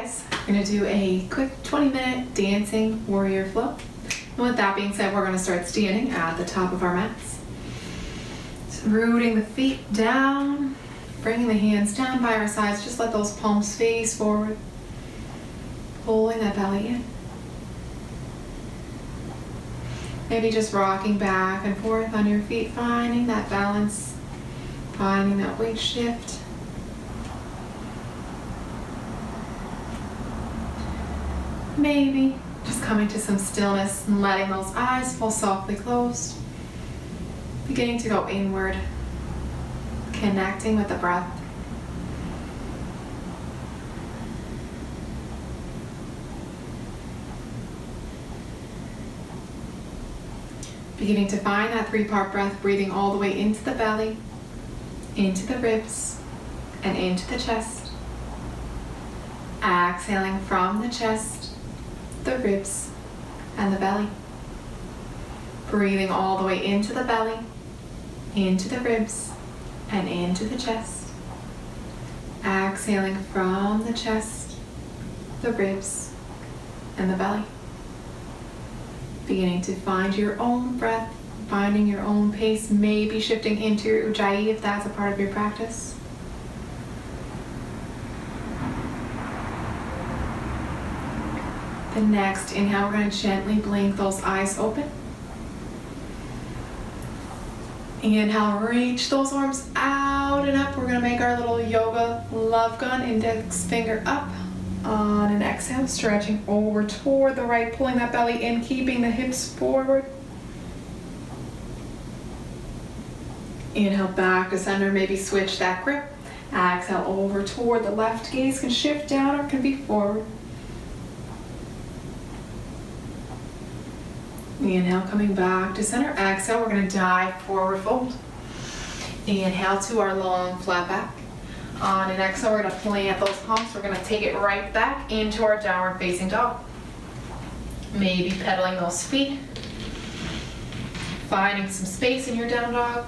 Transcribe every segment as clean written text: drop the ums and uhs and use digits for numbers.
guys. We're going to do a quick 20-minute dancing warrior flow. And with that being said, we're going to start standing at the top of our mats. So rooting the feet down, bringing the hands down by our sides. Just let those palms face forward. Pulling that belly in. Maybe just rocking back and forth on your feet, finding that balance, finding that weight shift. Maybe just coming to some stillness and letting those eyes fall softly closed. Beginning to go inward, connecting with the breath. Beginning to find that 3-part breath, breathing all the way into the belly, into the ribs, and into the chest. Exhaling from the chest, the ribs, and the belly. Breathing all the way into the belly, into the ribs, and into the chest. Exhaling from the chest, the ribs, and the belly. Beginning to find your own breath, finding your own pace, maybe shifting into your Ujjayi if that's a part of your practice. The next inhale, we're going to gently blink those eyes open. Inhale, reach those arms out and up. We're going to make our little yoga love gun, index finger up. On an exhale, stretching over toward the right, pulling that belly in, keeping the hips forward. Inhale, back to center, maybe switch that grip. Exhale, over toward the left, gaze can shift down or can be forward. Inhale, coming back to center. Exhale, we're going to dive forward fold. Inhale to our long flat back. On an exhale, we're going to plant those palms. We're going to take it right back into our downward facing dog. Maybe pedaling those feet. Finding some space in your down dog.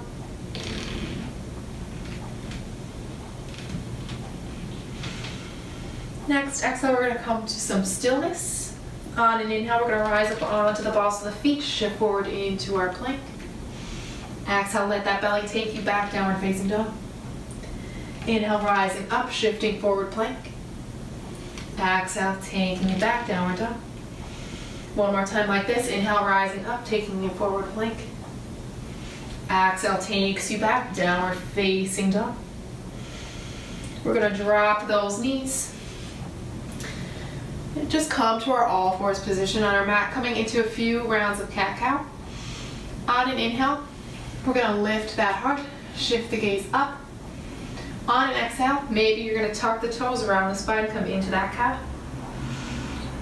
Next exhale, we're going to come to some stillness. On an inhale, we're going to rise up onto the balls of the feet, shift forward into our plank. Exhale, let that belly take you back, downward facing dog. Inhale, rising up, shifting forward plank. Exhale, taking you back, downward dog. One more time like this. Inhale, rising up, taking you forward plank. Exhale, takes you back, downward facing dog. We're going to drop those knees. And just come to our all fours position on our mat, coming into a few rounds of cat-cow. On an inhale, we're going to lift that heart, shift the gaze up. On an exhale, maybe you're going to tuck the toes around the spine, come into that cow.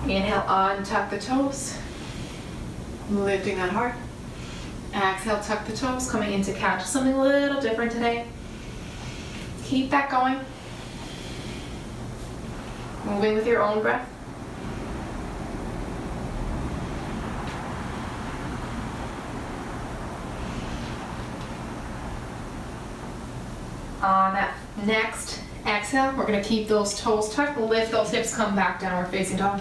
Inhale, untuck the toes, lifting that heart. Exhale, tuck the toes, coming into cat. Just something a little different today. Keep that going. Moving with your own breath. On that next exhale, we're going to keep those toes tucked, lift those hips, come back, downward facing dog.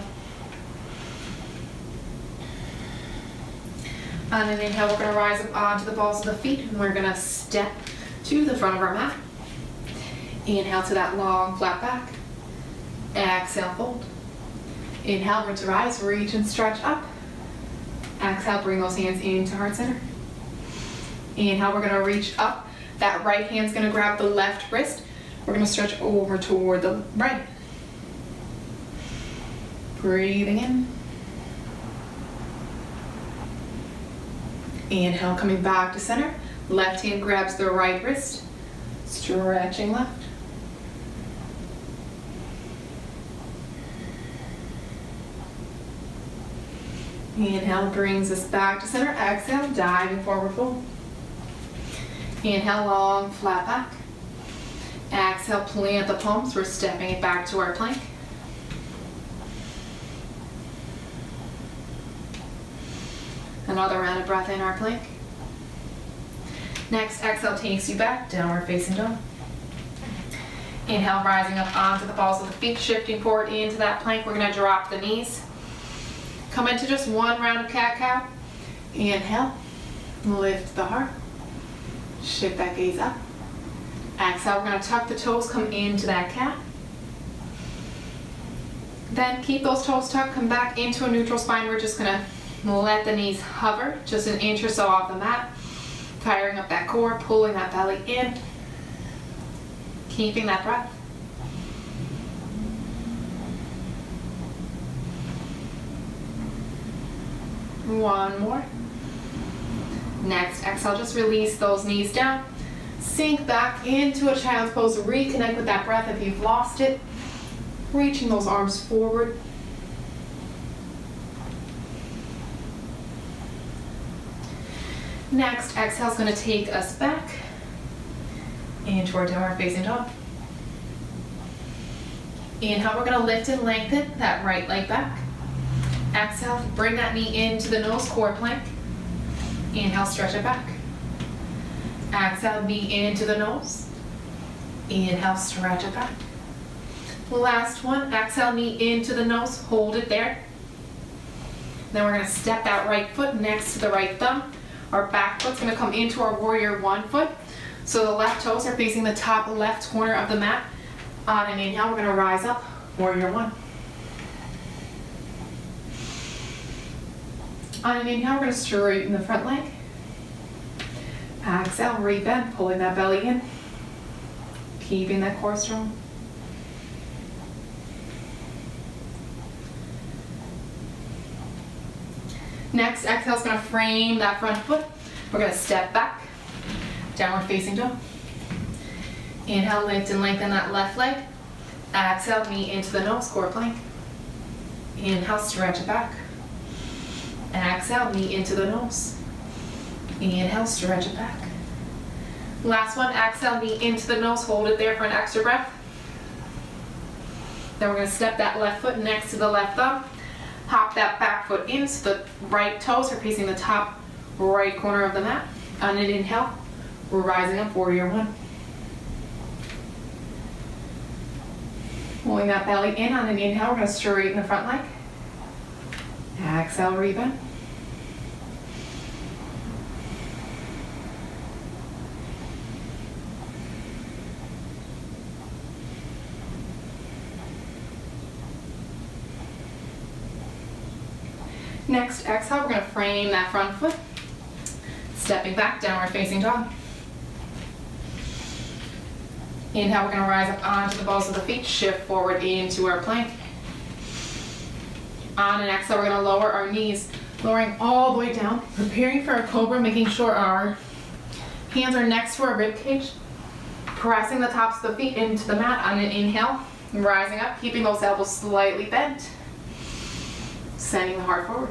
On an inhale, we're going to rise up onto the balls of the feet, and we're going to step to the front of our mat. Inhale to that long flat back. Exhale, fold. Inhale, bring to rise, reach and stretch up. Exhale, bring those hands into heart center. Inhale, we're going to reach up. That right hand's going to grab the left wrist. We're going to stretch over toward the right. Breathing in. Inhale, coming back to center. Left hand grabs the right wrist. Stretching left. Inhale brings us back to center. Exhale, diving forward fold. Inhale, long, flat back. Exhale, plant the palms. We're stepping it back to our plank. Another round of breath in our plank. Next, exhale takes you back, downward facing dog. Inhale, rising up onto the balls of the feet, shifting forward into that plank. We're gonna drop the knees. Come into just one round of cat-cow. Inhale, lift the heart. Shift that gaze up. Exhale, we're gonna tuck the toes, come into that cat. Then keep those toes tucked, come back into a neutral spine. We're just gonna let the knees hover just an inch or so off the mat. Firing up that core, pulling that belly in. Keeping that breath. One more. Next, exhale, just release those knees down. Sink back into a child's pose. Reconnect with that breath if you've lost it. Reaching those arms forward. Next, exhale is going to take us back into our downward facing dog. Inhale, we're going to lift and lengthen that right leg back. Exhale, bring that knee into the nose, core plank. Inhale, stretch it back. Exhale, knee into the nose. Inhale, stretch it back. Last one, exhale, knee into the nose, hold it there. Then we're going to step that right foot next to the right thumb. Our back foot's going to come into our warrior one foot. So the left toes are facing the top left corner of the mat. On an inhale, we're going to rise up, warrior one. On an inhale, we're going to straighten the front leg. Exhale, rebend, pulling that belly in. Keeping that core strong. Next, exhale is going to frame that front foot. We're going to step back, downward facing dog. Inhale, lift and lengthen that left leg. Exhale, knee into the nose, core plank. Inhale, stretch it back. Exhale, knee into the nose. Inhale, stretch it back. Last one, exhale, knee into the nose, hold it there for an extra breath. Then we're going to step that left foot next to the left thumb. Hop that back foot in so the right toes are facing the top right corner of the mat. On an inhale, we're rising up, warrior one. Pulling that belly in. On an inhale, we're going to straighten the front leg. Exhale, rebound. Next, exhale, we're going to frame that front foot. Stepping back, downward facing dog. Inhale, we're going to rise up onto the balls of the feet, shift forward into our plank. On an exhale, we're going to lower our knees, lowering all the way down, preparing for a cobra, making sure our hands are next to our rib cage, pressing the tops of the feet into the mat. On an inhale, rising up, keeping those elbows slightly bent, sending the heart forward.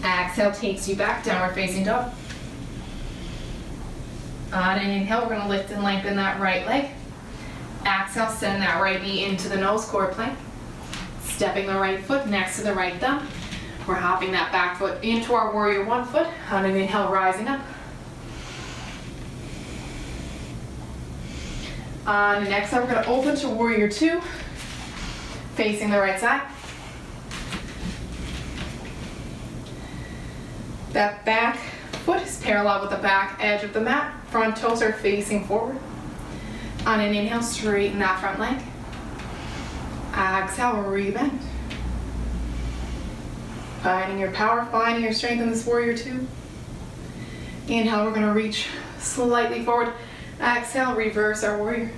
Exhale takes you back, downward facing dog. On an inhale, we're going to lift and lengthen that right leg. Exhale, send that right knee into the nose, core plank. Stepping the right foot next to the right thumb. We're hopping that back foot into our warrior one foot. On an inhale, rising up. On an exhale, we're going to open to warrior two, facing the right side. That back foot is parallel with the back edge of the mat. Front toes are facing forward. On an inhale, straighten that front leg. Exhale, rebend. Finding your power, finding your strength in this warrior two. Inhale, we're going to reach slightly forward. Exhale, reverse our warrior.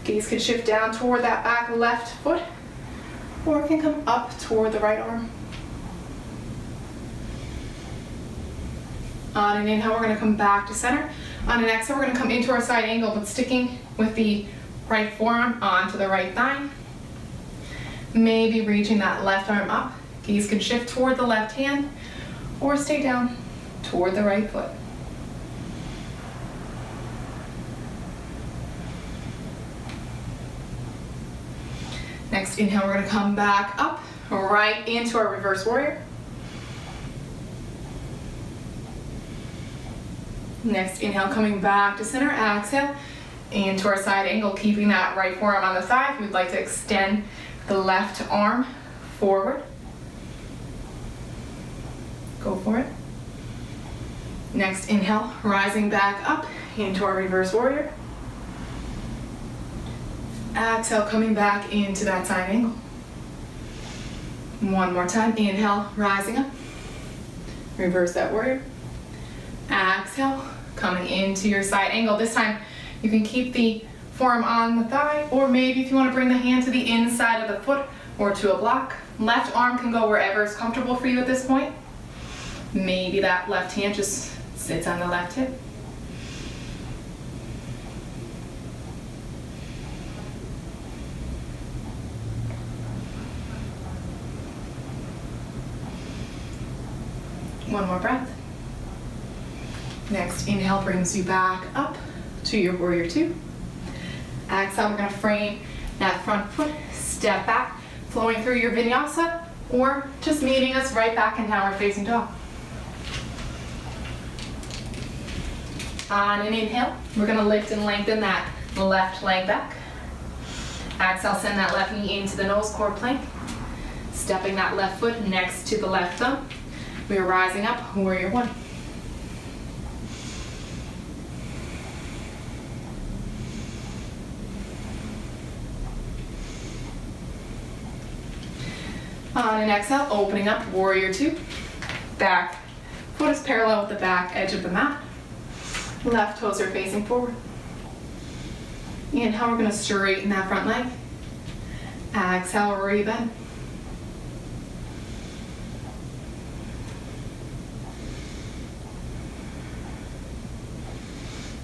Gaze can shift down toward that back left foot, or it can come up toward the right arm. On an inhale, we're going to come back to center. On an exhale, we're going to come into our side angle, but sticking with the right forearm onto the right thigh. Maybe reaching that left arm up. Gaze can shift toward the left hand, or stay down toward the right foot. Next inhale, we're going to come back up, right into our reverse warrior. Next, inhale, coming back to center. Exhale, into our side angle, keeping that right forearm on the thigh. If you'd like to extend the left arm forward, go for it. Next, inhale, rising back up into our reverse warrior. Exhale, coming back into that side angle. One more time, inhale, rising up. Reverse that warrior. Exhale, coming into your side angle. This time, you can keep the forearm on the thigh, or maybe if you want to bring the hand to the inside of the foot or to a block. Left arm can go wherever is comfortable for you at this point. Maybe that left hand just sits on the left hip. One more breath. Next, inhale brings you back up to your warrior two. Exhale, we're gonna frame that front foot, step back, flowing through your vinyasa, or just meeting us right back in downward facing dog. On an inhale, we're gonna lift and lengthen that left leg back. Exhale, send that left knee into the nose core plank. Stepping that left foot next to the left thumb. We're rising up, warrior one. On an exhale, opening up, warrior two. Back foot is parallel with the back edge of the mat. Left toes are facing forward. Inhale, we're gonna straighten that front leg. Exhale, rebend.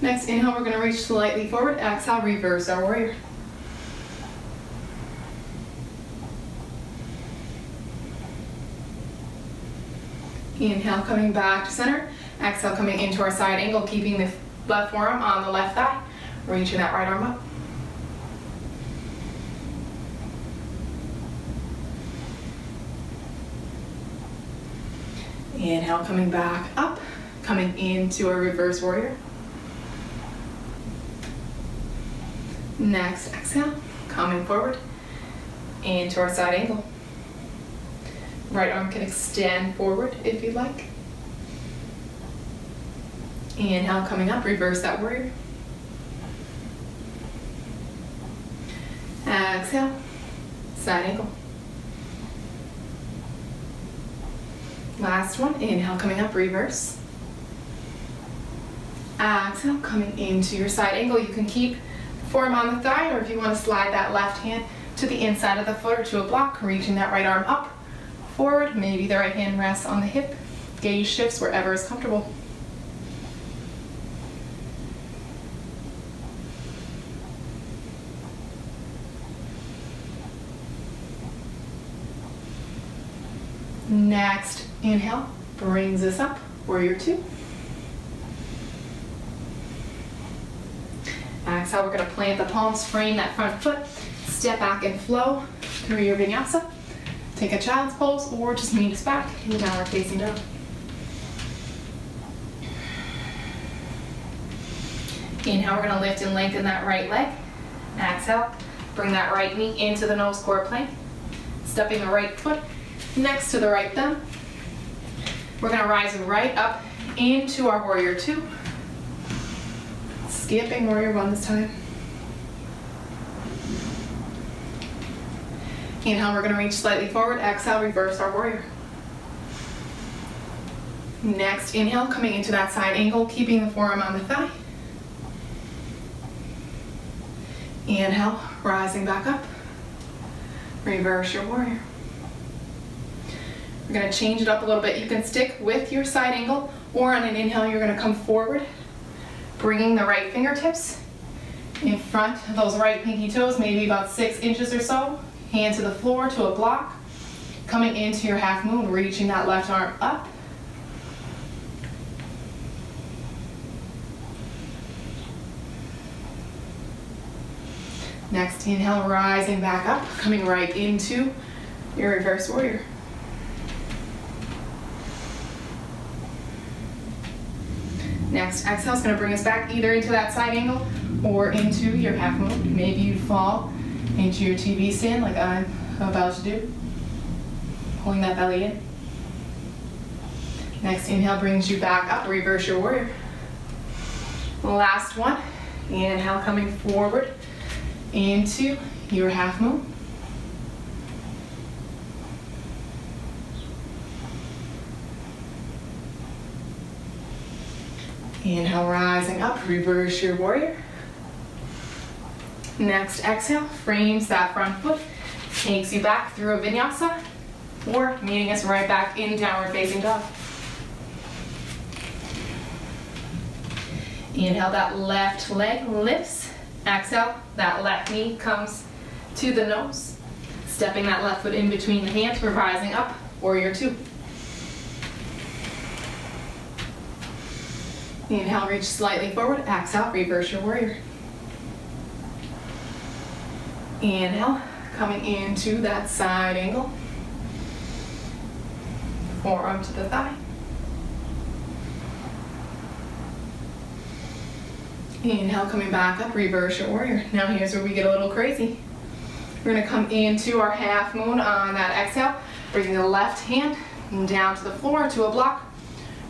Next, inhale, we're gonna reach slightly forward. Exhale, reverse our warrior. Inhale, coming back to center. Exhale, coming into our side angle, keeping the left forearm on the left thigh. Reaching that right arm up. Inhale, coming back up, coming into a reverse warrior. Next, exhale, coming forward into our side angle. Right arm can extend forward if you'd like. Inhale, coming up, reverse that warrior. Exhale, side angle. Last one, inhale, coming up, reverse. Exhale, coming into your side angle. You can keep the forearm on the thigh, or if you want to slide that left hand to the inside of the foot or to a block, reaching that right arm up, forward. Maybe the right hand rests on the hip. Gaze shifts wherever is comfortable. Next, inhale, brings us up, warrior two. Exhale, we're gonna plant the palms, frame that front foot, step back and flow through your vinyasa. Take a child's pose or just meet us back in the downward facing dog. Inhale, we're gonna lift and lengthen that right leg. Exhale, bring that right knee into the nose core plank. Stepping the right foot next to the right thumb. We're gonna rise right up into our warrior two. Skipping warrior one this time. Inhale, we're gonna reach slightly forward. Exhale, reverse our warrior. Next, inhale, coming into that side angle, keeping the forearm on the thigh. Inhale, rising back up. Reverse your warrior. We're gonna change it up a little bit. You can stick with your side angle, or on an inhale, you're gonna come forward, bringing the right fingertips in front of those right pinky toes, maybe about 6 inches or so. Hand to the floor, to a block. Coming into your half moon, reaching that left arm up. Next, inhale, rising back up, coming right into your reverse warrior. Next exhale is going to bring us back either into that side angle or into your half moon. Maybe you'd fall into your TV stand like I'm about to do. Pulling that belly in. Next inhale brings you back up, reverse your warrior. Last one. Inhale coming forward into your half moon. Inhale, rising up, reverse your warrior. Next exhale, frames that front foot, takes you back through a vinyasa, or meeting us right back in downward facing dog. Inhale, that left leg lifts. Exhale, that left knee comes to the nose. Stepping that left foot in between the hands, we're rising up, warrior two. Inhale, reach slightly forward. Exhale, reverse your warrior. Inhale, coming into that side angle. Forearm to the thigh. Inhale, coming back up, reverse your warrior. Now here's where we get a little crazy. We're gonna come into our half moon on that exhale, bringing the left hand down to the floor to a block,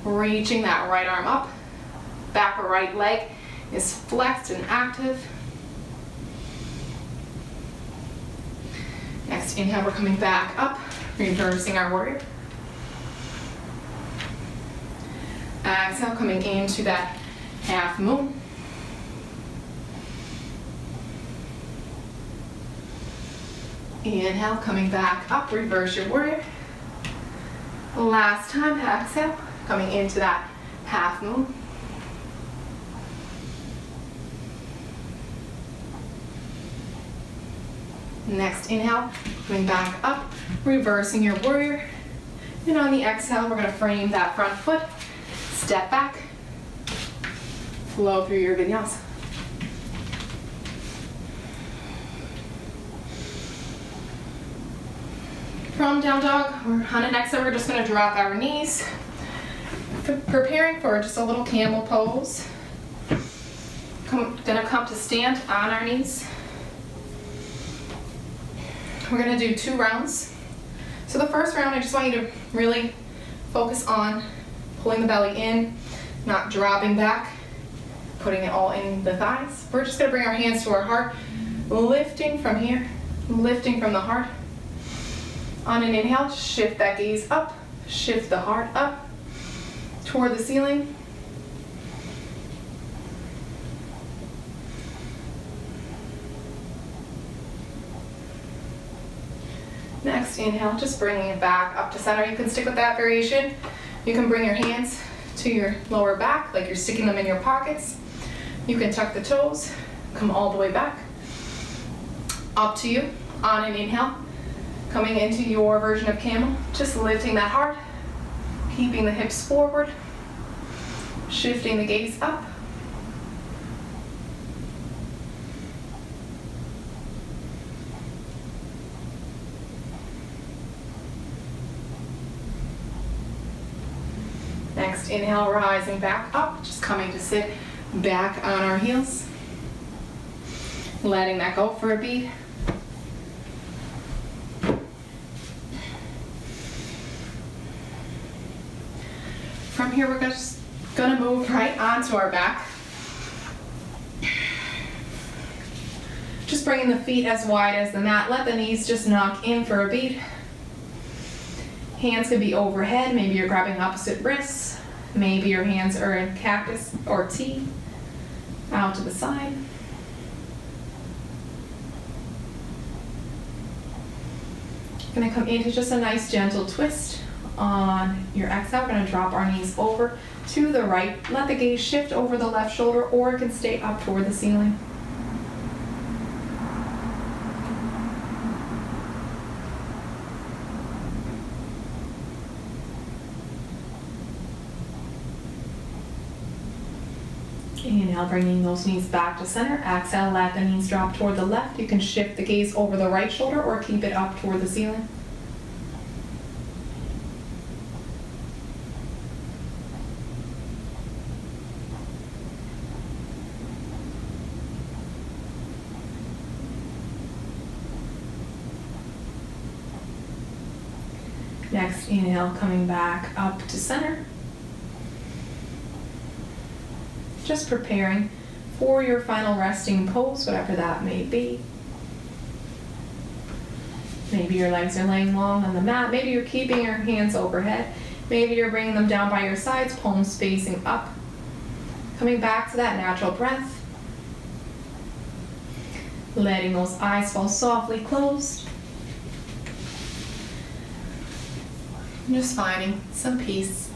reaching that right arm up. Back or right leg is flexed and active. Next inhale, we're coming back up, reversing our warrior. Exhale, coming into that half moon. Inhale, coming back up, reverse your warrior. Last time, exhale, coming into that half moon. Next inhale, coming back up, reversing your warrior. And on the exhale, we're gonna frame that front foot, step back, flow through your vinyasa. From down dog, on an exhale, we're just gonna drop our knees. Preparing for just a little camel pose. Gonna come to stand on our knees. We're gonna do 2 rounds. So the first round, I just want you to really focus on pulling the belly in, not dropping back, putting it all in the thighs. We're just gonna bring our hands to our heart, lifting from here, lifting from the heart. On an inhale, shift that gaze up, shift the heart up toward the ceiling. Next inhale, just bringing it back up to center. You can stick with that variation. You can bring your hands to your lower back, like you're sticking them in your pockets. You can tuck the toes, come all the way back. Up to you. On an inhale, coming into your version of camel, just lifting that heart, keeping the hips forward, shifting the gaze up. Next inhale, rising back up, just coming to sit back on our heels. Letting that go for a beat. From here, we're just gonna move right onto our back. Just bringing the feet as wide as the mat. Let the knees just knock in for a beat. Hands can be overhead. Maybe you're grabbing opposite wrists. Maybe your hands are in cactus or T. Out to the side. Gonna come into just a nice gentle twist. On your exhale, we're gonna drop our knees over to the right. Let the gaze shift over the left shoulder, or it can stay up toward the ceiling. Inhale, bringing those knees back to center. Exhale, let the knees drop toward the left. You can shift the gaze over the right shoulder or keep it up toward the ceiling. Next inhale, coming back up to center. Just preparing for your final resting pose, whatever that may be. Maybe your legs are laying long on the mat. Maybe you're keeping your hands overhead. Maybe you're bringing them down by your sides, palms facing up. Coming back to that natural breath. Letting those eyes fall softly closed. Just finding some peace.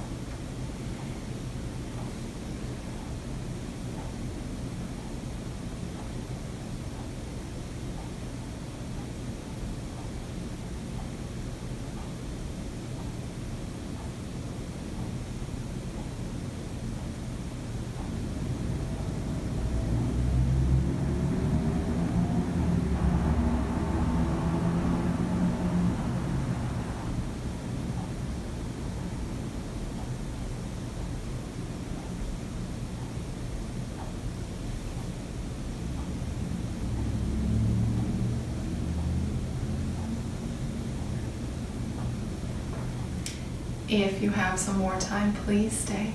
If you have some more time, please stay.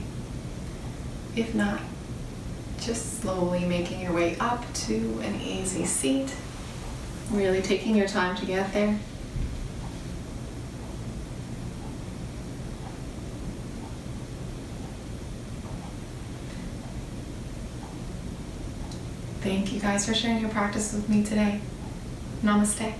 If not, just slowly making your way up to an easy seat. Really taking your time to get there. Thank you guys for sharing your practice with me today. Namaste.